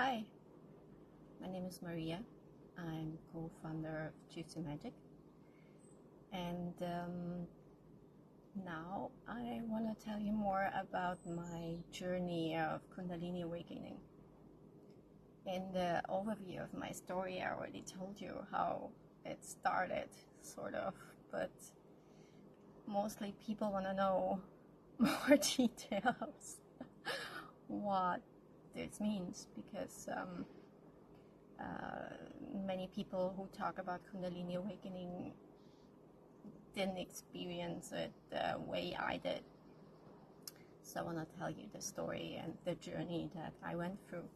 Hi, my name is Maria. I'm co-founder of JuicyMagiK, and now I want to tell you more about my journey of Kundalini Awakening. In the overview of my story, I already told you how it started, sort of, but mostly people want to know more details what this means, because many people who talk about Kundalini Awakening didn't experience it the way I did. So I want to tell you the story and the journey that I went through.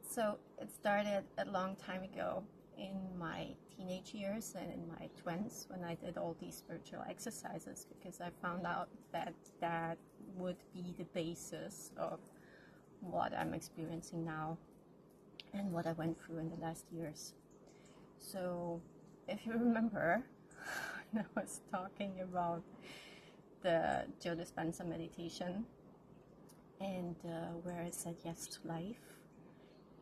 So it started a long time ago in my teenage years and in my 20s when I did all these spiritual exercises, because I found out that that would be the basis of what I'm experiencing now and what I went through in the last years. So if you remember, when I was talking about the Joe Dispenza meditation and where I said yes to life,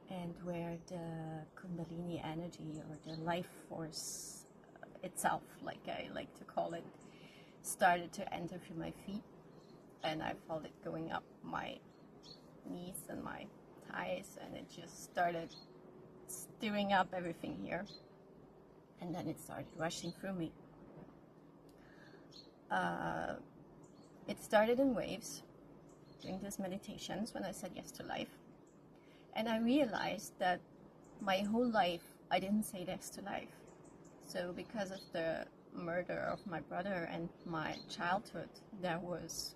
and where the Kundalini energy or the life force itself, like I like to call it, started to enter through my feet, and I felt it going up my knees and my thighs, and it just started stirring up everything here, and then it started rushing through me. It started in waves during these meditations when I said yes to life, and I realized that my whole life I didn't say yes to life. So because of the murder of my brother and my childhood, that was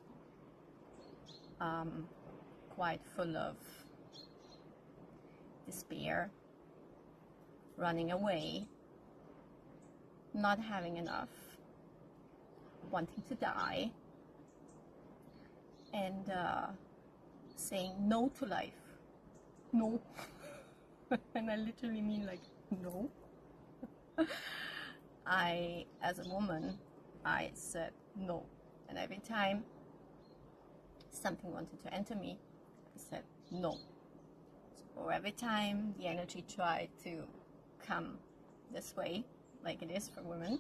quite full of despair, running away, not having enough, wanting to die, and saying no to life. No. And I literally mean like no. As a woman, I said no. And every time something wanted to enter me, I said no. So every time the energy tried to come this way, like it is for women,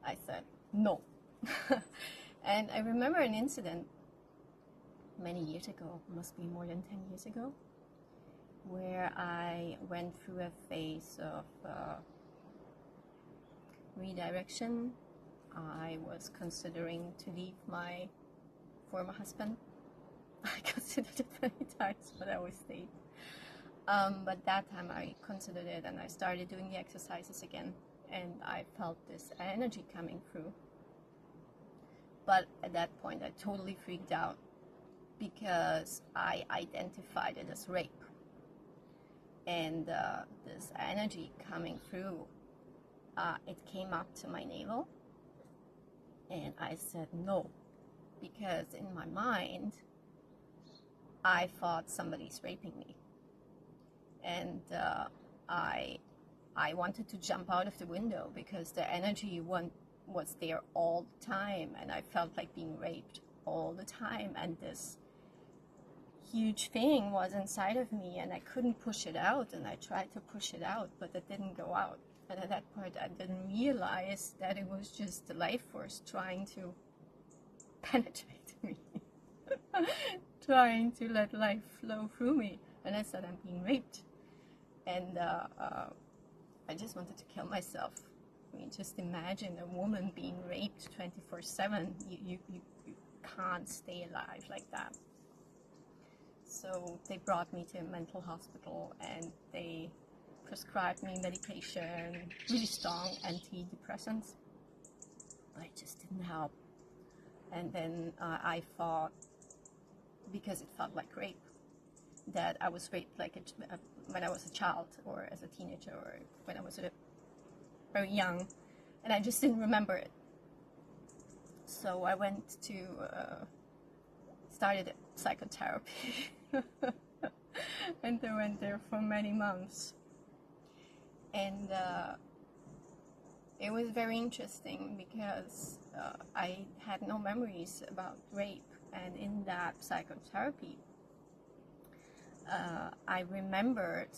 I said no. And I remember an incident many years ago, must be more than 10 years ago, where I went through a phase of redirection. I was considering to leave my former husband. I considered it many times, but I always stayed. But that time I considered it, and I started doing the exercises again, and I felt this energy coming through. But at that point I totally freaked out, because I identified it as rape. And this energy coming through, it came up to my navel, and I said no, because in my mind I thought somebody's raping me, and I wanted to jump out of the window, because the energy was there all the time, and I felt like being raped all the time, and this huge thing was inside of me, and I couldn't push it out, and I tried to push it out, but it didn't go out. And at that point I didn't realize that it was just the life force trying to penetrate me, trying to let life flow through me. And I said, I'm being raped. And I just wanted to kill myself. I mean, just imagine a woman being raped 24/7. You can't stay alive like that. So they brought me to a mental hospital, and they prescribed me medication, really strong antidepressants, but it just didn't help. And then I thought, because it felt like rape, that I was raped like when I was a child, or as a teenager, or when I was very young, and I just didn't remember it. So I went to started psychotherapy and I went there for many months, and it was very interesting, because I had no memories about rape, and in that psychotherapy I remembered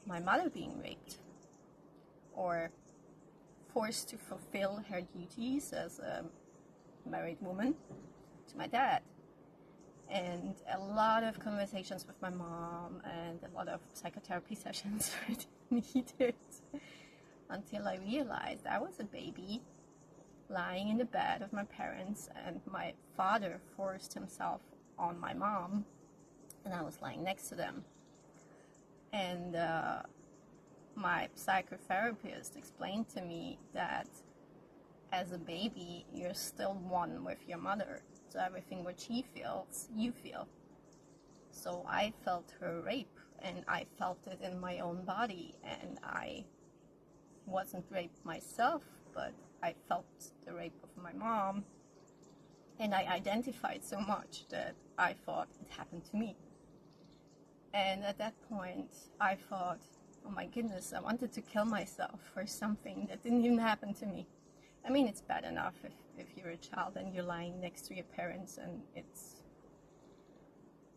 my mother being raped or forced to fulfill her duties as a married woman to my dad. And a lot of conversations with my mom and a lot of psychotherapy sessions were needed until I realized I was a baby lying in the bed of my parents, and my father forced himself on my mom, and I was lying next to them. And my psychotherapist explained to me that as a baby, you're still one with your mother. So everything what she feels, you feel. So I felt her rape, and I felt it in my own body, and I wasn't raped myself, but I felt the rape of my mom, and I identified so much that I thought it happened to me. And at that point, I thought, oh my goodness, I wanted to kill myself for something that didn't even happen to me. I mean, it's bad enough if you're a child and you're lying next to your parents and it's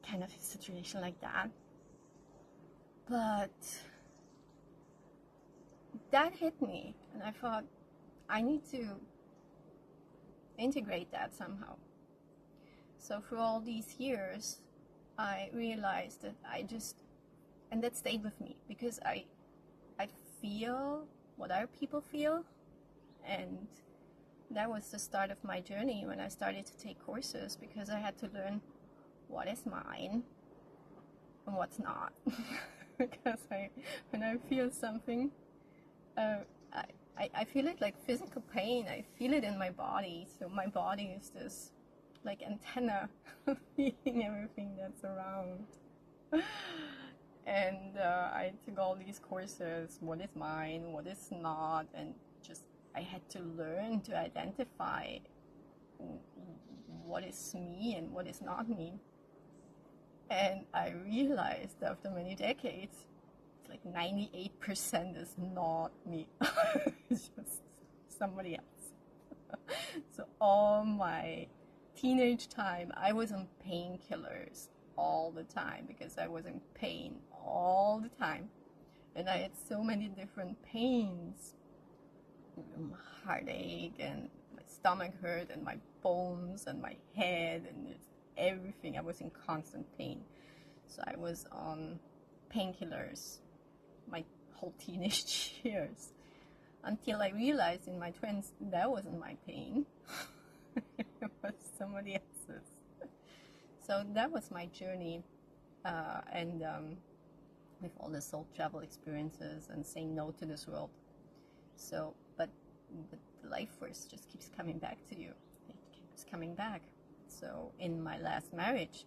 kind of a situation like that. But that hit me, and I thought, I need to integrate that somehow. So for all these years, I realized that and that stayed with me, because I feel what other people feel. And that was the start of my journey when I started to take courses, because I had to learn what is mine and what's not. Because when I feel something, I feel it like physical pain. I feel it in my body. So my body is this like antenna feeling everything that's around. And I took all these courses, what is mine, what is not, and just I had to learn to identify what is me and what is not me. And I realized after many decades, it's like 98% is not me. It's just somebody else. So all my teenage time, I was on painkillers all the time, because I was in pain all the time. And I had so many different pains. Heartache, and my stomach hurt, and my bones, and my head, and just everything. I was in constant pain. So I was on painkillers my whole teenage years, until I realized in my 20s that wasn't my pain. It was somebody else's. So that was my journey, and with all the soul travel experiences and saying no to this world. So, but the life force just keeps coming back to you. It keeps coming back. So in my last marriage,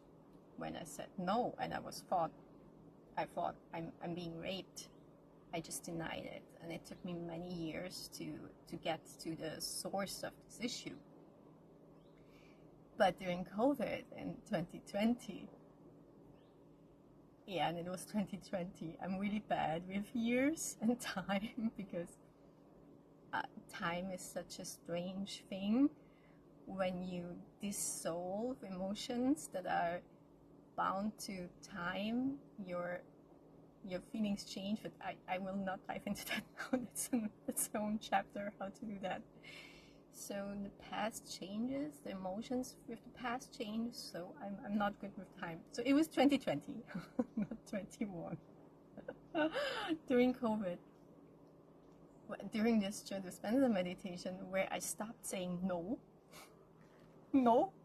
when I said no, and I thought I'm being raped, I just denied it, and it took me many years to get to the source of this issue. But during COVID in 2020, yeah, and it was 2020, I'm really bad with years and time, because time is such a strange thing. When you dissolve emotions that are bound to time, your feelings change. But I will not dive into that now. That's its own chapter, how to do that. So the past changes, the emotions with the past change, so I'm not good with time. So it was 2020, not 21. During COVID, during this Dispenser meditation, where I stopped saying no,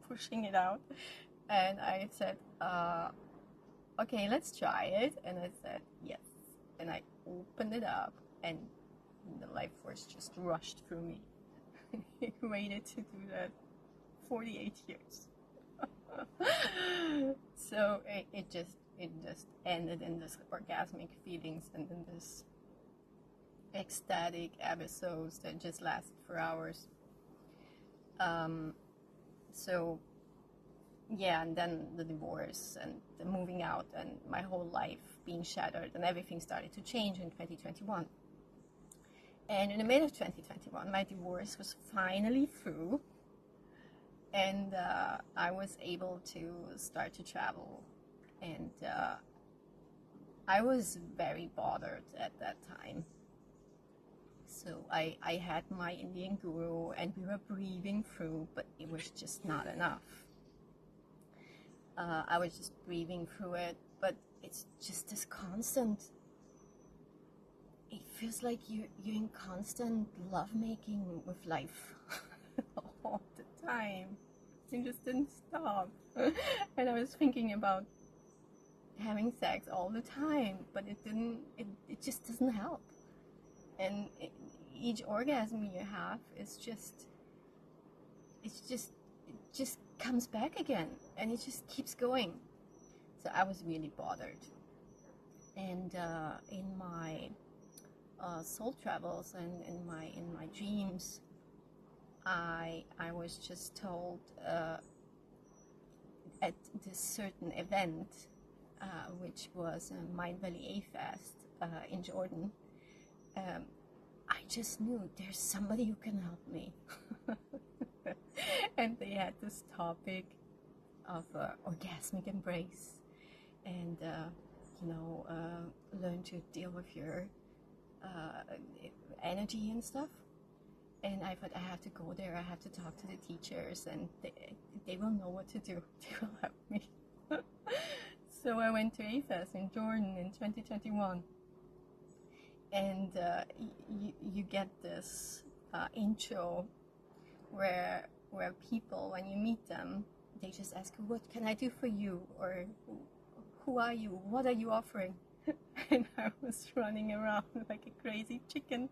pushing it out, and I said, okay, let's try it, and I said yes, and I opened it up, and the life force just rushed through me. It waited to do that 48 years. So it just ended in this orgasmic feelings and in this ecstatic episodes that just lasted for hours. So yeah, and then the divorce and the moving out and my whole life being shattered, and everything started to change in 2021. And in the middle of 2021, my divorce was finally through, and I was able to start to travel. And I was very bothered at that time. So I had my Indian guru and we were breathing through, but it was just not enough. I was just breathing through it, but it's just this constant. It feels like you're in constant lovemaking with life all the time. It just didn't stop. And I was thinking about having sex all the time, but it just doesn't help. And each orgasm you have is it just comes back again, and it just keeps going. So I was really bothered. And in my soul travels and in my dreams, I was just told at this certain event, which was Mind Valley A Fest in Jordan, I just knew there's somebody who can help me. And they had this topic of orgasmic embrace and learn to deal with your energy and stuff. And I thought, I have to go there, I have to talk to the teachers, and they will know what to do. They will help me. So I went to AFES in Jordan in 2021. And you get this intro where people, when you meet them, they just ask, what can I do for you? Or who are you? What are you offering? And I was running around like a crazy chicken.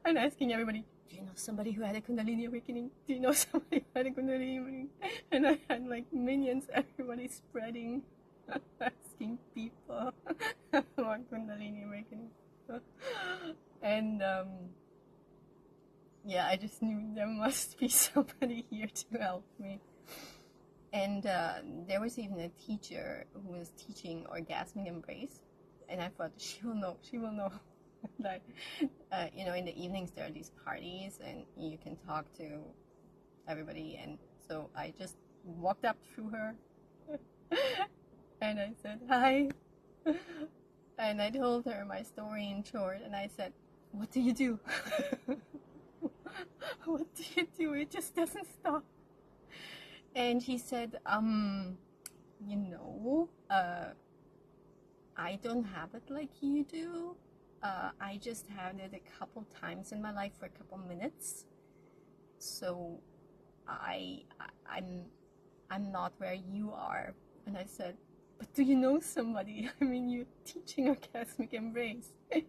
And asking everybody, do you know somebody who had a Kundalini Awakening? Do you know somebody who had a Kundalini Awakening? And I had like minions, everybody spreading, asking people about Kundalini Awakening. And yeah, I just knew there must be somebody here to help me. And there was even a teacher who was teaching orgasmic embrace, and I thought, she will know. Like, in the evenings there are these parties and you can talk to everybody, and so I just walked up to her and I said hi, and I told her my story in short, and I said, what do you do? What do you do? It just doesn't stop. And she said, I don't have it like you do. I just had it a couple times in my life for a couple minutes, so I'm not where you are. And I said, but do you know somebody? I mean, you're teaching orgasmic embrace. Do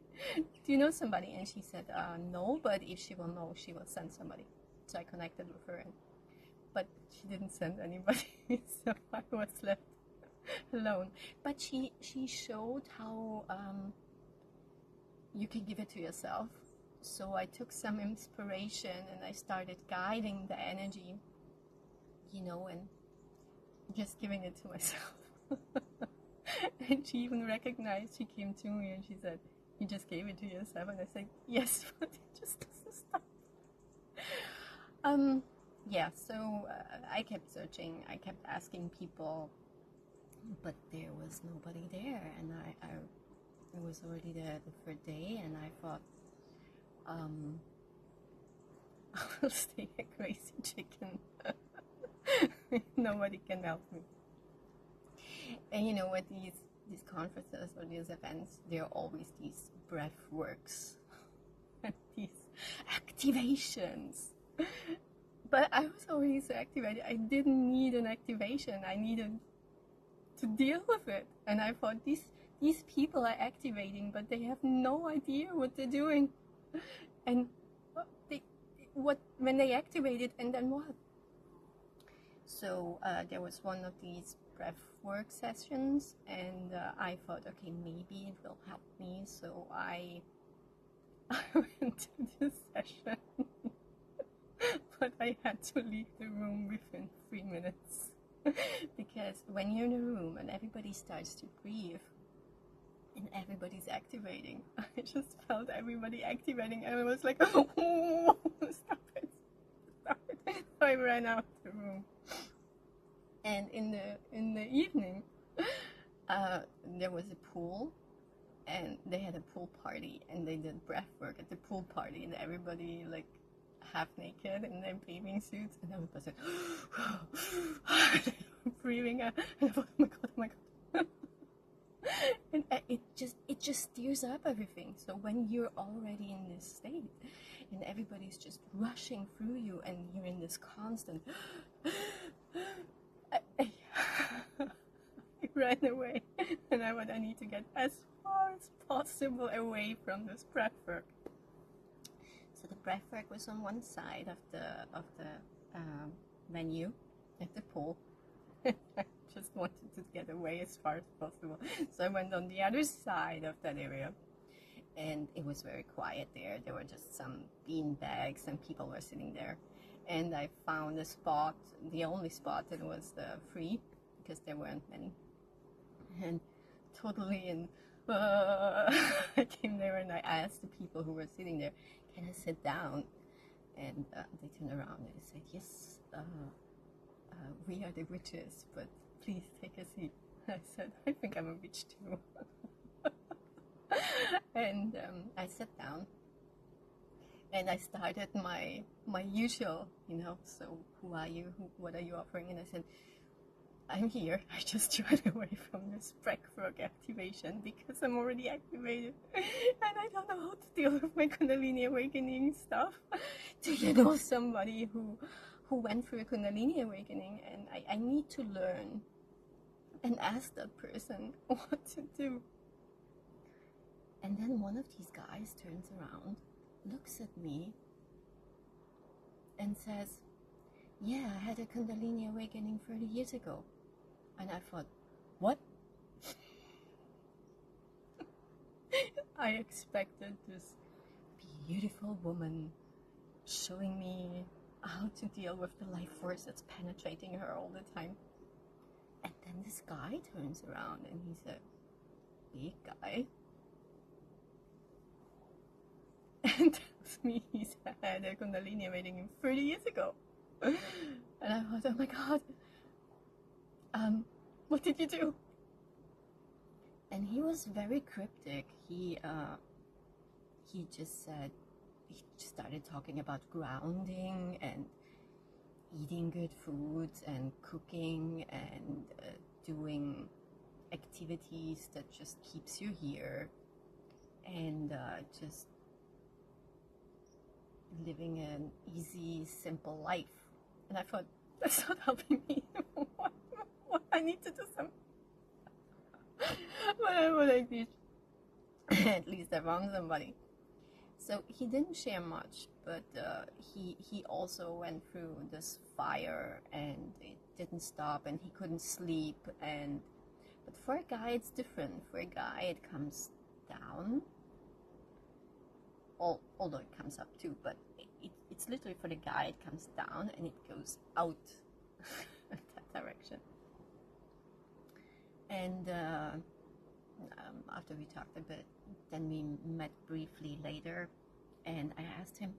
you know somebody? And she said, no, but if she will know, she will send somebody. So I connected with her, but she didn't send anybody, so I was left alone. But she showed how you can give it to yourself. So I took some inspiration and I started guiding the energy, and just giving it to myself. And she even recognized, she came to me and she said, you just gave it to yourself. And I said, yes, but it just doesn't stop. Yeah, so I kept searching, I kept asking people, but there was nobody there. And it was already the third day, and I thought, I will stay a crazy chicken. Nobody can help me. And at these conferences or these events, there are always these breath works and these activations. But I was already so activated, I didn't need an activation, I needed to deal with it. And I thought, these people are activating, but they have no idea what they're doing. And when they activate it, and then what? So there was one of these breath work sessions, and I thought, okay, maybe it will help me. So I went to this session, but I had to leave the room within 3 minutes. Because when you're in a room and everybody starts to breathe, and everybody's activating, I just felt everybody activating, and I was like, oh, stop it. So I ran out of the room. And in the evening, there was a pool, and they had a pool party, and they did breath work at the pool party, and everybody like half naked in their bathing suits, and everybody said breathing out. And I thought, oh my god. And it just steers up everything. So when you're already in this state and everybody's just rushing through you and you're in this constant I ran away, and I need to get as far as possible away from this breath work. So the breath work was on one side of the venue at the pool. I just wanted to get away as far as possible. So I went on the other side of that area, and it was very quiet there. There were just some bean bags and people were sitting there. And I found a spot, the only spot that was free, because there weren't many. And totally I came there and I asked the people who were sitting there, can I sit down? And they turned around and they said, yes, we are the witches, but please take a seat. I said, I think I'm a witch too. And I sat down and I started my usual, so who are you? What are you offering? And I said, I'm here. I just ran away from this breathwork activation because I'm already activated and I don't know how to deal with my Kundalini Awakening stuff. Do you know somebody who went through a Kundalini Awakening? And I need to learn and ask that person what to do. And then one of these guys turns around, looks at me and says, yeah, I had a Kundalini Awakening 30 years ago. And I thought, what? I expected this beautiful woman showing me how to deal with the life force that's penetrating her all the time. And then this guy turns around and he's a big guy and tells me he's had a Kundalini Awakening 30 years ago. And I thought, oh my god, what did you do? And he was very cryptic. He just said, he just started talking about grounding and eating good foods and cooking and doing activities that just keeps you here, and just living an easy, simple life. And I thought, that's not helping me. what I need to do something. But at least I found somebody. So he didn't share much, but he also went through this fire and it didn't stop and he couldn't sleep. But for a guy it's different. For a guy it comes down, although it comes up too, but it's literally for the guy it comes down and it goes out that direction. And after we talked a bit, then we met briefly later, and I asked him,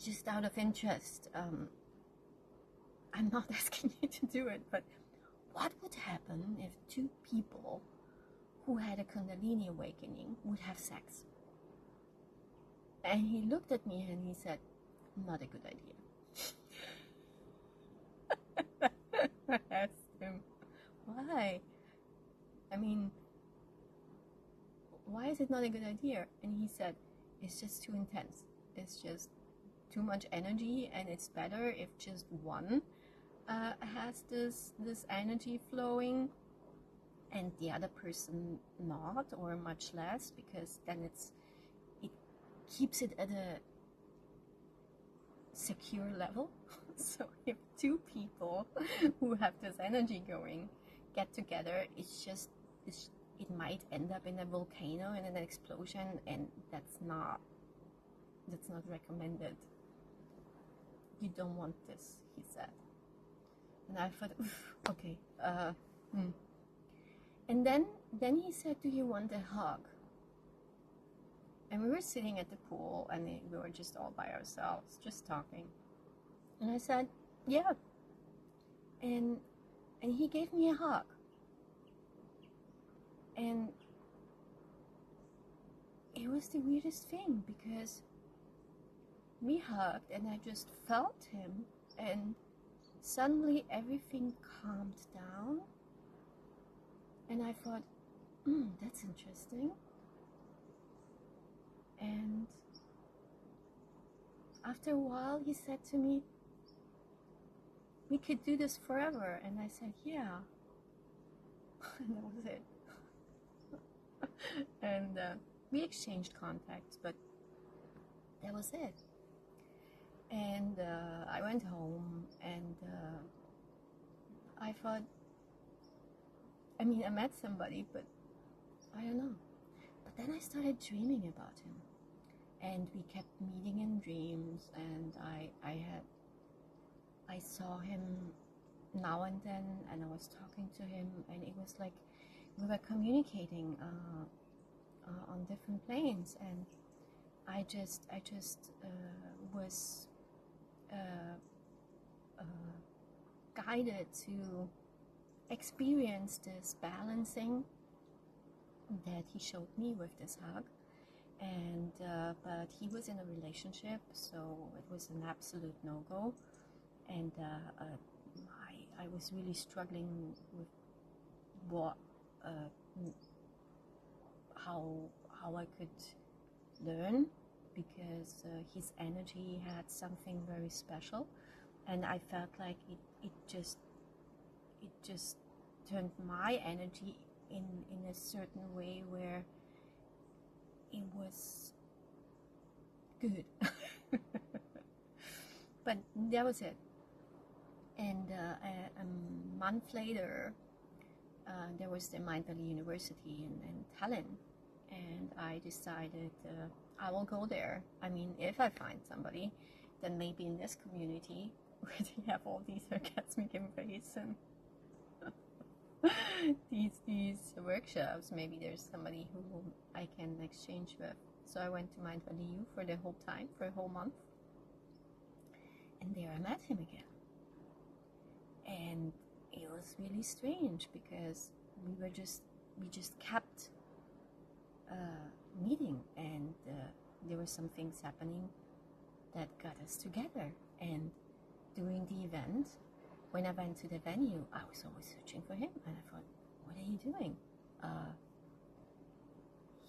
just out of interest, I'm not asking you to do it, but what would happen if two people who had a Kundalini Awakening would have sex? And he looked at me and he said, not a good idea. I asked him, why? I mean, why is it not a good idea? And he said, it's just too intense. It's just too much energy, and it's better if just one has this energy flowing and the other person not, or much less, because then it keeps it at a secure level. So if two people who have this energy going get together, it might end up in a volcano and an explosion, and that's not recommended. You don't want this, he said. And I thought, okay. And then he said, do you want a hug? And we were sitting at the pool and we were just all by ourselves, just talking. And I said, yeah. And he gave me a hug. And it was the weirdest thing, because we hugged and I just felt him, and suddenly everything calmed down, and I thought, that's interesting. And after a while he said to me, we could do this forever. And I said, yeah. And that was it. And we exchanged contacts, but that was it. And I went home, and I thought, I mean, I met somebody, but I don't know. But then I started dreaming about him, and we kept meeting in dreams, and I saw him now and then, and I was talking to him, and it was like we were communicating on different planes, and I just was guided to experience this balancing that he showed me with this hug. And but he was in a relationship, so it was an absolute no-go. And I was really struggling with what how I could learn, because his energy had something very special, and I felt like it just turned my energy in a certain way where it was good. But that was it. And a month later, there was the Mind Valley University in Tallinn, and I decided I will go there. I mean, if I find somebody, then maybe in this community where they have all these orgasmic embrace and these workshops, maybe there's somebody who I can exchange with. So I went to Mind Valley U for the whole time, for a whole month, and there I met him again. And it was really strange, because we just kept meeting, and there were some things happening that got us together. And during the event, when I went to the venue, I was always searching for him, and I thought, what are you doing?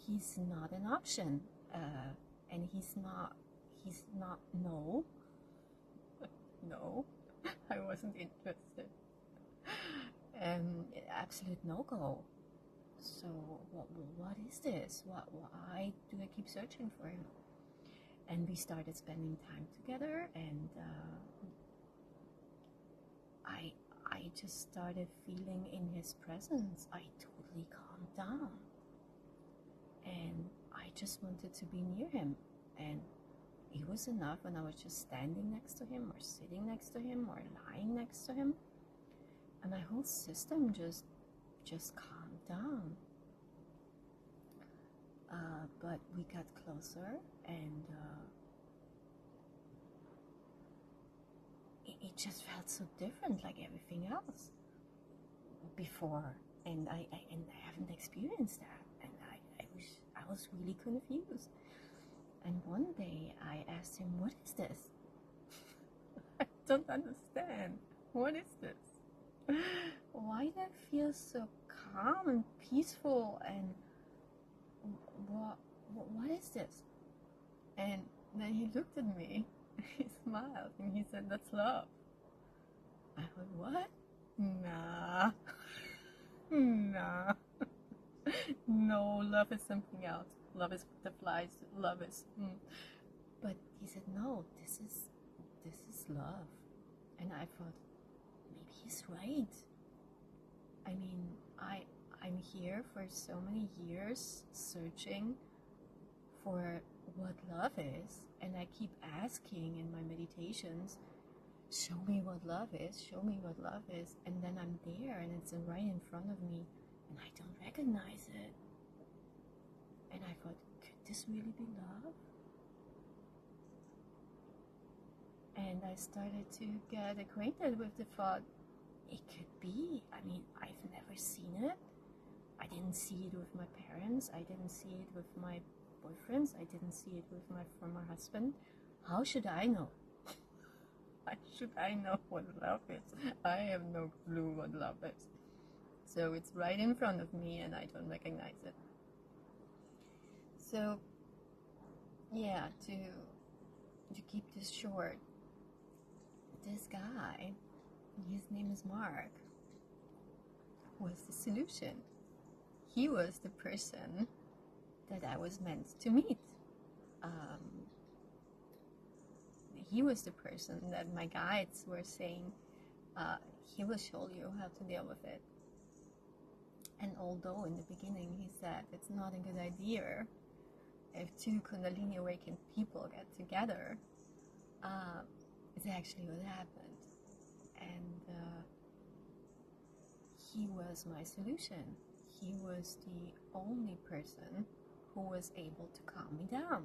He's not an option, and he's not no, I wasn't interested. Absolute no-go. So what is this? Why do I keep searching for him? And we started spending time together, and I just started feeling in his presence. I totally calmed down, and I just wanted to be near him. And it was enough when I was just standing next to him, or sitting next to him, or lying next to him, and my whole system just calmed down. But we got closer, and it just felt so different, like everything else before, and I haven't experienced that, and I was really confused. And one day I asked him, what is this? I don't understand. What is this? Why do I feel so calm and peaceful, and what is this? And then he looked at me, he smiled, and he said, that's love. I went, what? Nah. Nah. No, love is something else. Love is butterflies. Love is. But he said, no, this is love. And I thought, maybe he's right. I mean, I'm here for so many years searching for what love is, and I keep asking in my meditations, show me what love is, show me what love is, and then I'm there, and it's right in front of me, and I don't recognize it. And I thought, could this really be love? And I started to get acquainted with the thought, it could be. I mean, I've never seen it, I didn't see it with my parents, I didn't see it with my boyfriends, I didn't see it with my former husband. How should I know? Why should I know what love is? I have no clue what love is. So it's right in front of me and I don't recognize it. So yeah, to keep this short, this guy, his name is Mark, was the solution. He was the person that I was meant to meet. He was the person that my guides were saying, he will show you how to deal with it. And although in the beginning he said it's not a good idea if two Kundalini Awakened people get together, it's actually what happened. And he was my solution. He was the only person who was able to calm me down.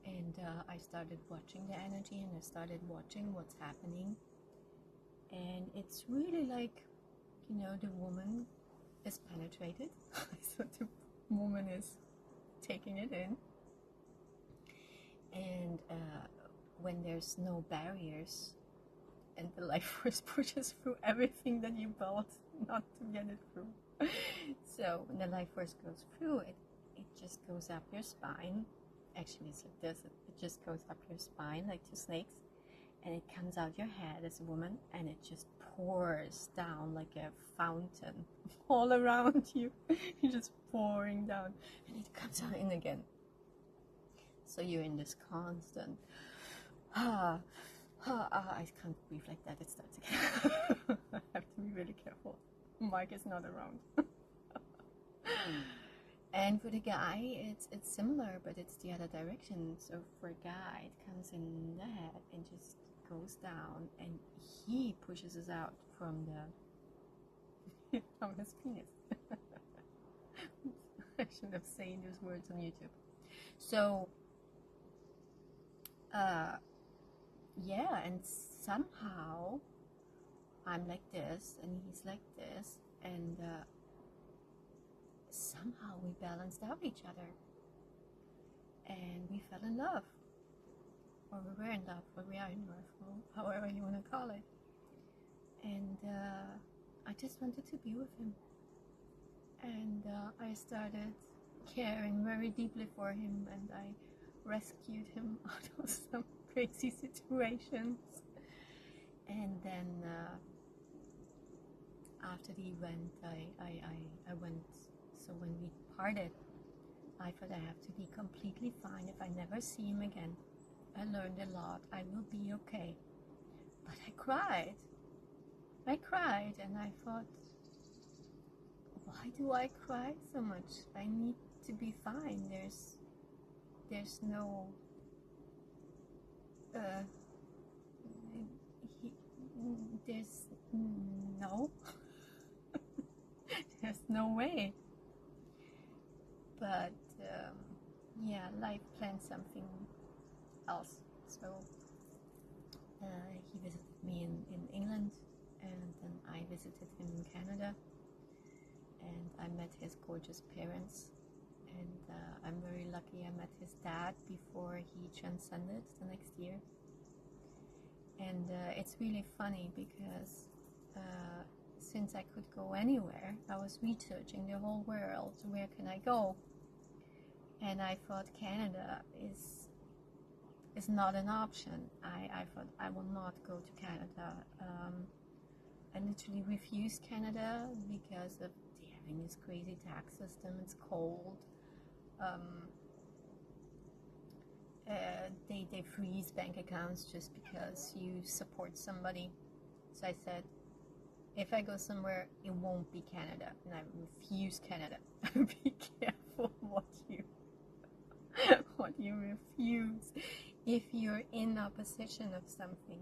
And I started watching the energy and I started watching what's happening. And it's really like, you know, the woman is penetrated. So the woman is taking it in. And when there's no barriers and the life force pushes through everything that you built not to get it through. So when the life force goes through, it just goes up your spine. Actually, it's like this. It just goes up your spine like two snakes. And it comes out your head as a woman. And it just pours down like a fountain all around you. You're just pouring down. And it comes out in again. So you're in this constant, I can't breathe like that, it starts again. I have to be really careful. Mark is not around. And for the guy, it's similar, but it's the other direction. So for a guy, it comes in the head and just goes down, and he pushes us out from from his penis. I should have said those words on YouTube. So, yeah, and somehow I'm like this, and he's like this, and somehow we balanced out each other, and we fell in love, or we were in love, or we are in love, or however you want to call it. And I just wanted to be with him, and I started caring very deeply for him, and I rescued him out of some crazy situations. And then after the event, I went. So when we parted, I thought I have to be completely fine if I never see him again. I learned a lot. I will be okay. But I cried. And I thought, why do I cry so much? I need to be fine. There's no there's no way. But yeah, life planned something else. So he visited me in England, and then I visited him in Canada, and I met his gorgeous parents, and I'm very lucky I met his dad before he transcended the next year. And it's really funny because since I could go anywhere, I was researching the whole world. Where can I go? And I thought Canada is not an option. I thought I will not go to Canada. I literally refused Canada because of having this crazy tax system. It's cold. They freeze bank accounts just because you support somebody. So I said, if I go somewhere, it won't be Canada, and I refuse Canada. Be careful what you refuse. If you're in opposition of something,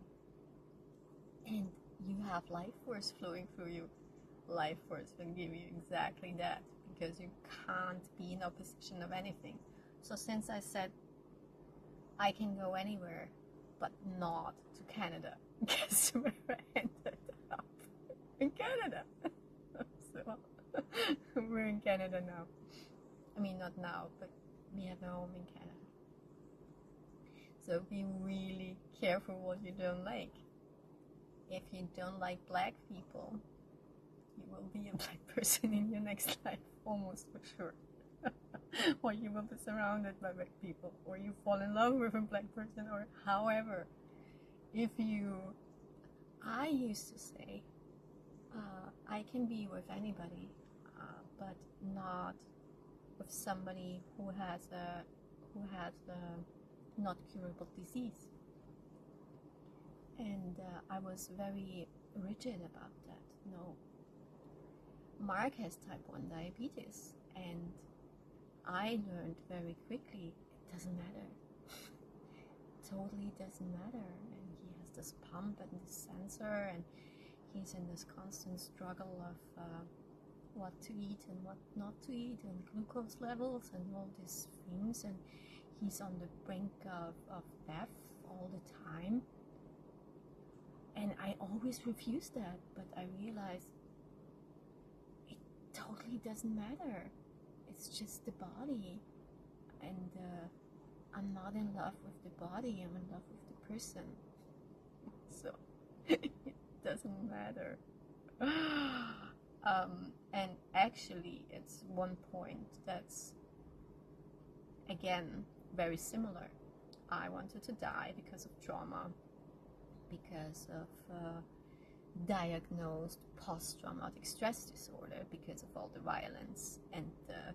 and you have life force flowing through you, life force will give you exactly that, because you can't be in opposition of anything. So since I said I can go anywhere, but not to Canada, guess where I ended up? In Canada. So Canada now. I mean, not now, but we have a home in Canada. So be really careful what you don't like. If you don't like black people, you will be a black person in your next life, almost for sure. Or you will be surrounded by black people, or you fall in love with a black person, or however. I used to say, I can be with anybody, but not with somebody who has a not curable disease. And I was very rigid about that. No, Mark has type 1 diabetes, and I learned very quickly it doesn't matter. Totally doesn't matter. And he has this pump and this sensor, and he's in this constant struggle of what to eat and what not to eat, and glucose levels and all these things, and he's on the brink of death all the time. And I always refused that, but I realized it totally doesn't matter. It's just the body, and I'm not in love with the body, I'm in love with the person. So it doesn't matter. And actually, it's one point that's, again, very similar. I wanted to die because of trauma, because of diagnosed post-traumatic stress disorder, because of all the violence and the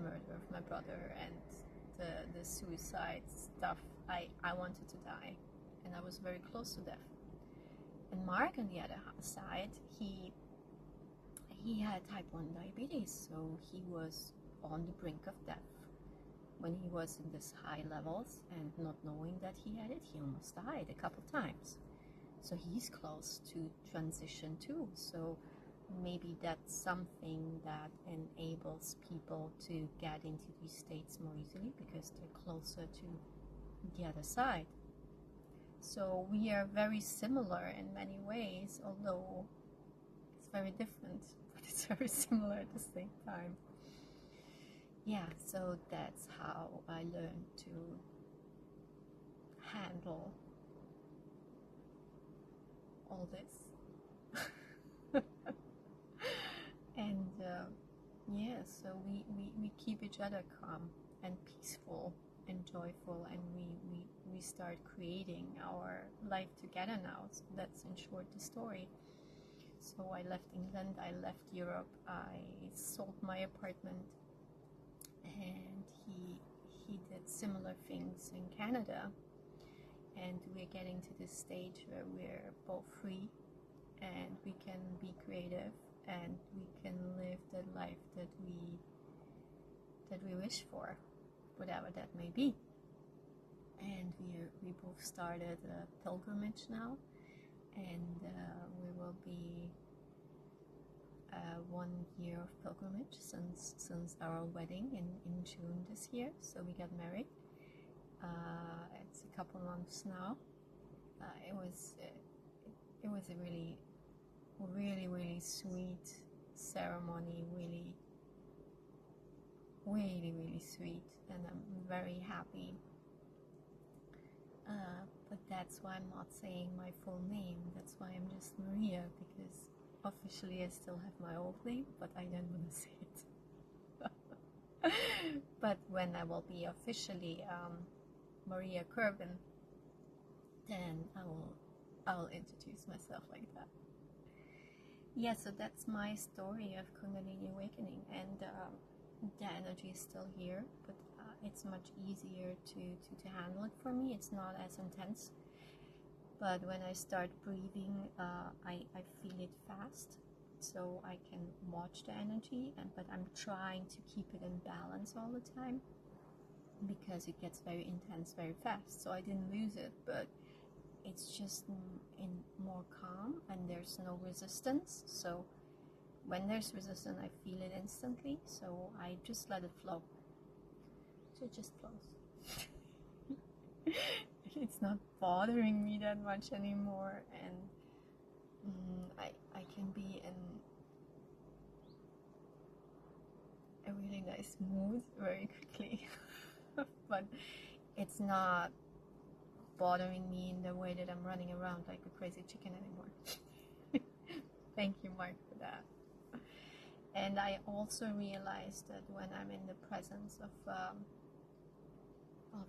murder of my brother and the suicide stuff. I wanted to die, and I was very close to death. And Mark, on the other side, he had type 1 diabetes, so he was on the brink of death. When he was in this high levels and not knowing that he had it, he almost died a couple times. So he's close to transition too. So maybe that's something that enables people to get into these states more easily because they're closer to the other side. So we are very similar in many ways, although it's very different, but it's very similar at the same time. Yeah, so that's how I learned to handle all this. And yeah, so we keep each other calm and peaceful and joyful, and we start creating our life together now. So that's in short the story. So I left England, I left Europe, I sold my apartment, and he did similar things in Canada, and we're getting to this stage where we're both free and we can be creative and we can live the life that we wish for, whatever that may be. And we both started a pilgrimage now, and we will be 1 year of pilgrimage since our wedding in June this year. So we got married. It's a couple months now. It was a really, really, really sweet ceremony. Really, really, really sweet, and I'm very happy. But that's why I'm not saying my full name. That's why I'm just Maria, because officially I still have my old name, but I don't want to say it. But when I will be officially Maria Kerben, then I will introduce myself like that. Yeah, so that's my story of Kundalini Awakening, and the energy is still here, but it's much easier to handle it for me. It's not as intense, but when I start breathing, I feel it fast, so I can watch the energy, but I'm trying to keep it in balance all the time, because it gets very intense very fast. So I didn't lose it, but it's just in more calm, and there's no resistance. So when there's resistance, I feel it instantly, so I just let it flow. So it just flows. It's not bothering me that much anymore, and I can be in a really nice mood very quickly, but it's not bothering me in the way that I'm running around like a crazy chicken anymore. Thank you, Mark, for that. And I also realized that when I'm in the presence of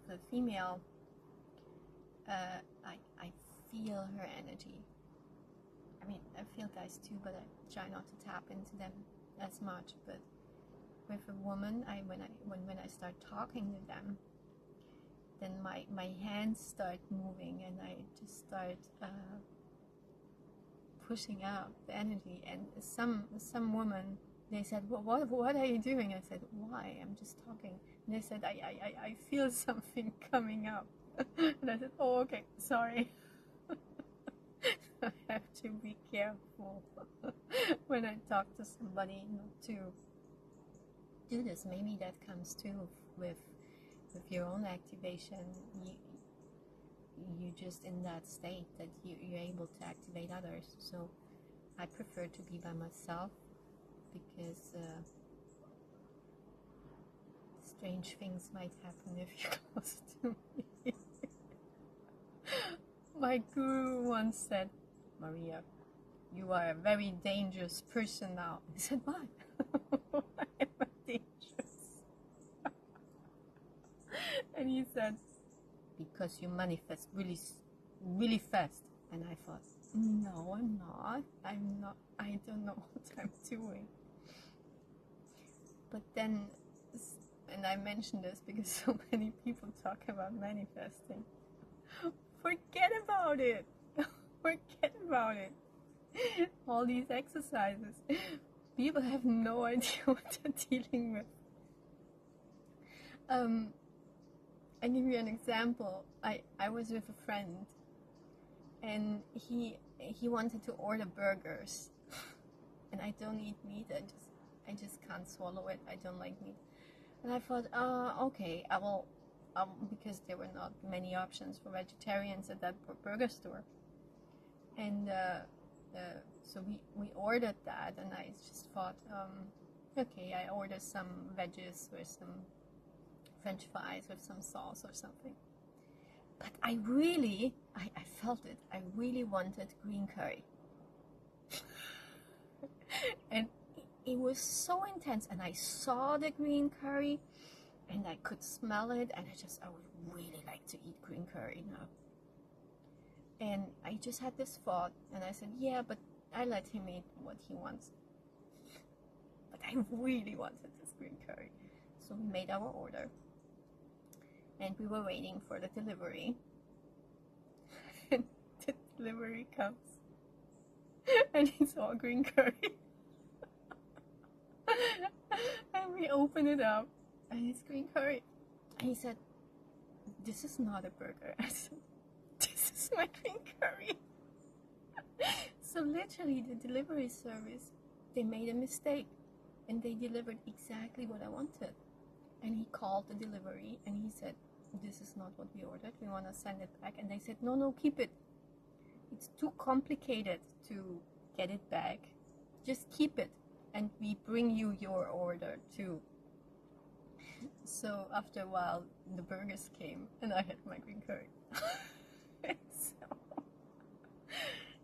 the female, I feel her energy. I mean, I feel guys too, but I try not to tap into them as much. But with a woman, when I start talking to them, then my hands start moving, and I just start pushing out the energy. And some women, they said, well, what are you doing? I said, why? I'm just talking. And they said, I feel something coming up. And I said, oh, okay, sorry. I have to be careful when I talk to somebody not to do this. Maybe that comes too with your own activation. You just in that state that you're able to activate others. So I prefer to be by myself, because strange things might happen if you're close to me. My guru once said, Maria, you are a very dangerous person now. I said, why? Why am I dangerous? And he said, because you manifest really, really fast. And I thought, no, I'm not. I don't know what I'm doing. But then, and I mention this because so many people talk about manifesting. Forget about it. Forget about it. All these exercises, people have no idea what they're dealing with. I give you an example. I was with a friend, and he wanted to order burgers, and I don't eat meat. I just can't swallow it. I don't like meat. And I thought, okay, I will, because there were not many options for vegetarians at that burger store. And so we ordered that, and I just thought, okay, I ordered some veggies with some French fries with some sauce or something. But I felt it. I really wanted green curry. And it was so intense, and I saw the green curry, and I could smell it, and I would really like to eat green curry now. And I just had this thought, and I said, yeah, but I let him eat what he wants. But I really wanted this green curry. So we made our order, and we were waiting for the delivery. And the delivery comes, and it's all green curry. And we open it up, and it's green curry. And he said, this is not a burger. I said, this is my green curry. So literally the delivery service, they made a mistake, and they delivered exactly what I wanted. And he called the delivery, and he said, this is not what we ordered, we want to send it back. And they said, no, keep it. It's too complicated to get it back. Just keep it, and we bring you your order too. So after a while, the burgers came, and I had my green curry. So,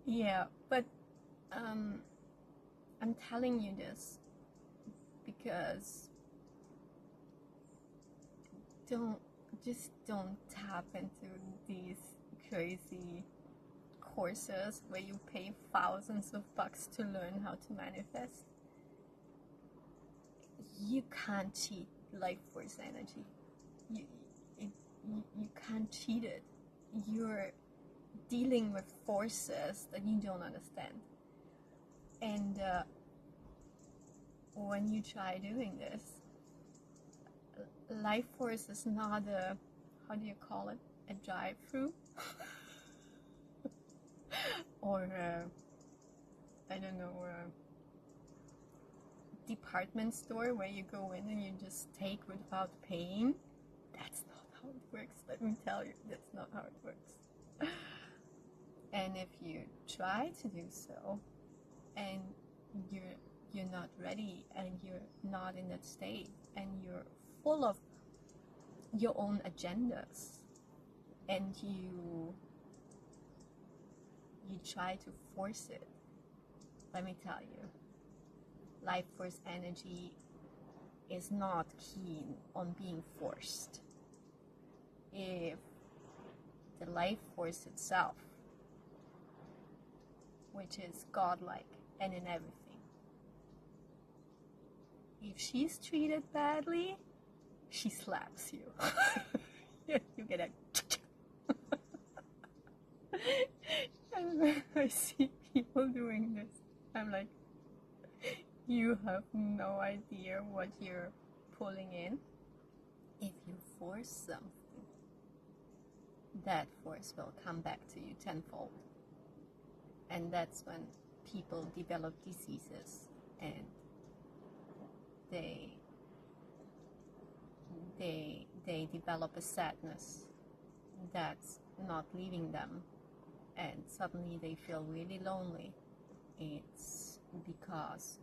yeah, but I'm telling you this because don't tap into these crazy courses where you pay thousands of bucks to learn how to manifest. You can't cheat life force energy. You can't cheat it. You're dealing with forces that you don't understand. And when you try doing this, life force is not a, how do you call it, a drive-through? Or I don't know, department store where you go in and you just take without paying. That's not how it works. Let me tell you, that's not how it works. And if you try to do so and you're not ready and you're not in that state and you're full of your own agendas and you try to force it, let me tell you, life force energy is not keen on being forced. If the life force itself, which is godlike and in everything, if she's treated badly, she slaps you. You get a and I see people doing this, I'm like, you have no idea what you're pulling in. If you force something, that force will come back to you tenfold. And that's when people develop diseases and they develop a sadness that's not leaving them, and suddenly they feel really lonely. It's because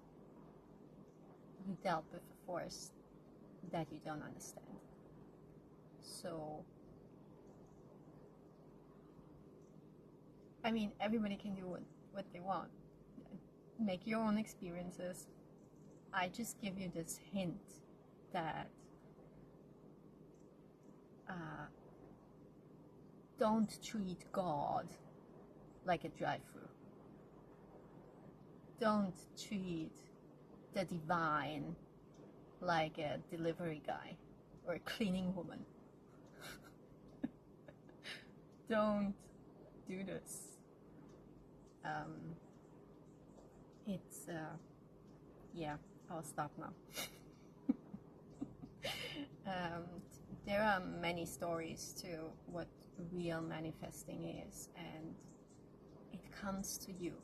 you dealt with a force that you don't understand. So, I mean, everybody can do what they want. Make your own experiences. I just give you this hint that don't treat God like a drive-thru. Don't treat the divine like a delivery guy or a cleaning woman. Don't do this. Yeah, I'll stop now. There are many stories to what real manifesting is, and it comes to you,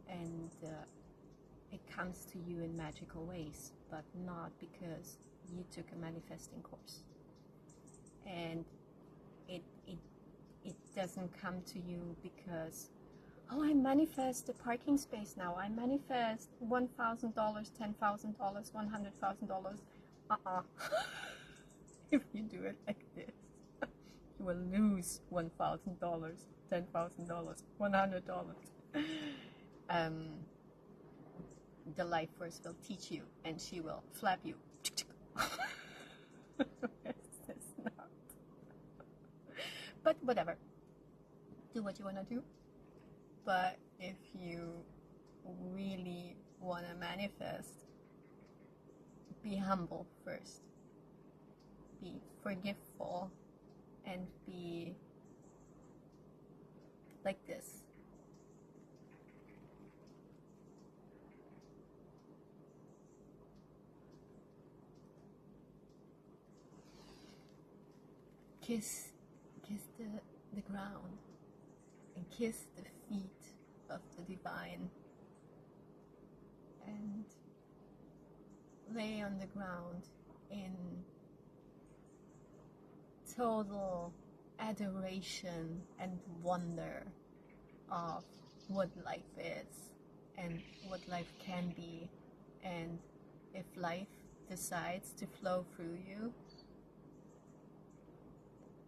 and it comes to you in magical ways, but not because you took a manifesting course. And it doesn't come to you because, oh, I manifest a parking space now, I manifest $1,000, $10,000, $100,000. If you do it like this, you will lose $1,000, $10,000, $100. The life force will teach you, and she will slap you. It's not. But whatever. Do what you want to do. But if you really want to manifest, be humble first. Be forgiveful and be like this. Kiss the ground and kiss the feet of the divine and lay on the ground in total adoration and wonder of what life is and what life can be. And if life decides to flow through you,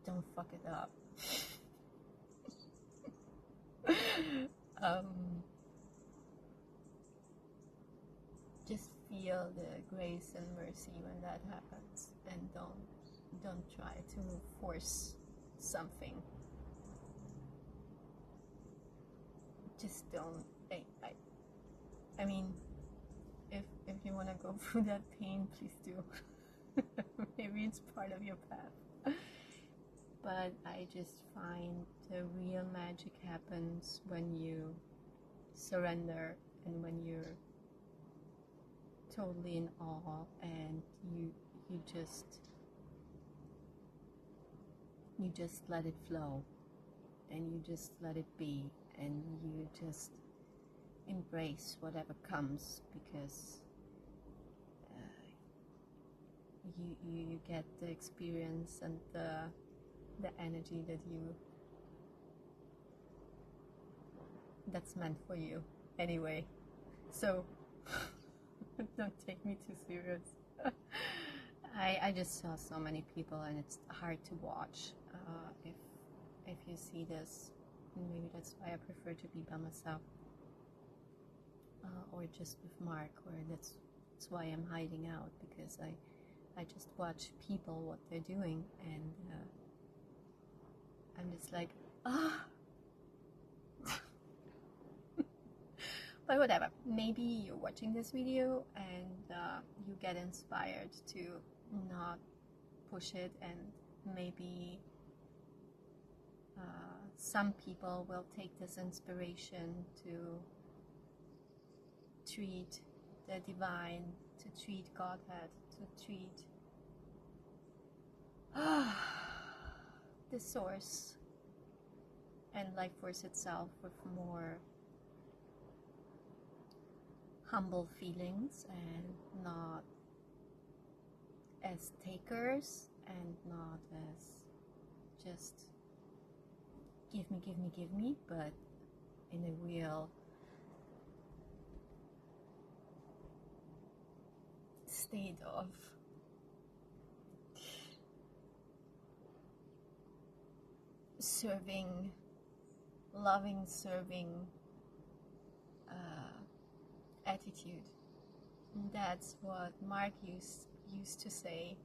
don't fuck it up. Just feel the grace and mercy when that happens, and don't try to force something. Just don't. I mean, if you want to go through that pain, please do. Maybe it's part of your path. But I just find the real magic happens when you surrender and when you're totally in awe, and you just let it flow, and you just let it be, and you just embrace whatever comes, because you get the experience and the energy that you that's meant for you anyway. So don't take me too serious. I just saw so many people, and it's hard to watch. If you see this, maybe that's why I prefer to be by myself, or just with Mark, or that's why I'm hiding out, because I just watch people, what they're doing, and I'm just like, ah. But whatever, maybe you're watching this video and you get inspired to not push it, and maybe some people will take this inspiration to treat the divine, to treat Godhead, to treat the source and life force itself with more humble feelings, and not as takers, and not as just give me, give me, give me, but in a real state of serving, loving, serving attitude. That's what Mark used to say.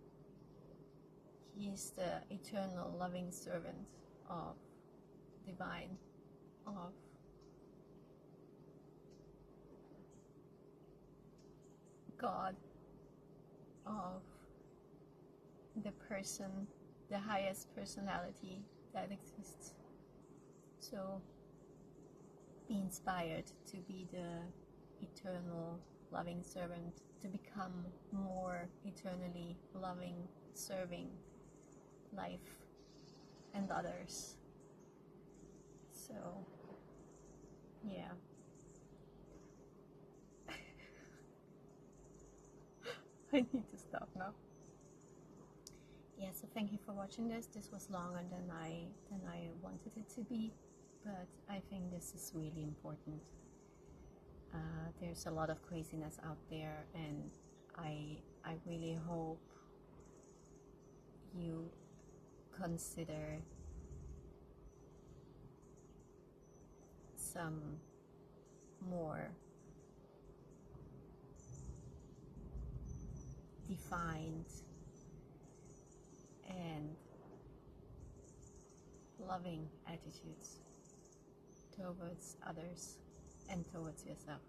He's the eternal loving servant of divine, of God, of the person, the highest personality that exists. So be inspired to be the eternal loving servant, to become more eternally loving, serving life and others. So yeah. I need to stop now. Yeah, so thank you for watching this. This was longer than I wanted it to be, but I think this is really important. There's a lot of craziness out there, and I really hope you consider some more defined and loving attitudes towards others and towards yourself.